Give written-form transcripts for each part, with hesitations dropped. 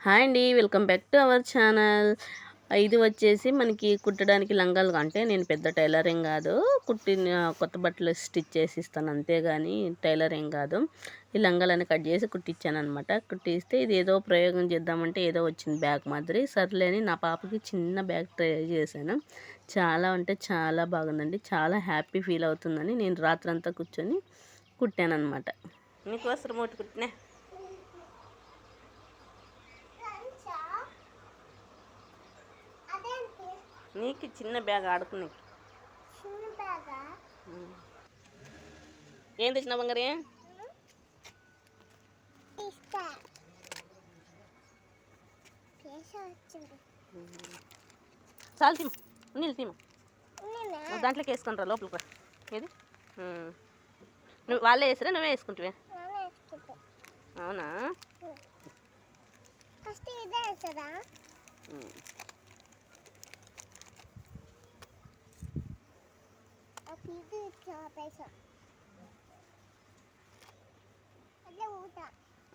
Hi అండి, welcome back to our channel. ఇది వచ్చేసి మనకి కుట్టడానికి లంగాలు. అంటే నేను పెద్ద టైలర్ ఏం కాదు, కుట్టిన కొత్త బట్టలు స్టిచ్ చేసి ఇస్తాను అంతేగాని టైలర్ ఏం కాదు. ఈ లంగాలని కట్ చేసి కుట్టించాను అనమాట. కుట్టిస్తే ఇది ఏదో ప్రయోగం చేద్దామంటే ఏదో వచ్చింది బ్యాగ్ మాదిరి. సర్లేని నా పాపకి చిన్న బ్యాగ్ ట్రై చేశాను. చాలా అంటే చాలా బాగుందండి. చాలా హ్యాపీ ఫీల్ అవుతుందని నేను రాత్రంతా కూర్చొని కుట్టాను అనమాట. నీకోసం ఒకటి కుట్టినా. నీకు చిన్న బ్యాగ్ ఆడుకునే. ఏం తెచ్చిన బంగారే? చాలు తిమ్మ, నీళ్ళు తిమ్మ. దాంట్లోకి వేసుకుని రా లోపలికి. ఏది నువ్వు వాళ్ళే వేసారా నువ్వే వేసుకుంటావే? అవునా?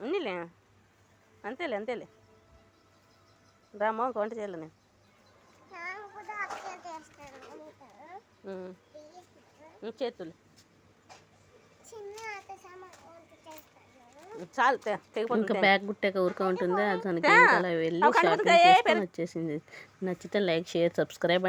ఉన్నిలే, అంతేలే అంతేలే. రామో వంట చేయాలి నేను. చేతులు చాలు ఇంకా బ్యాగ్ గుట్టాక ఊరుక ఉంటుంది. దానికి వెళ్ళి షాపింగ్ చేసుకొని వచ్చేసింది. నచ్చితే లైక్, షేర్, సబ్స్క్రైబ్ అండి.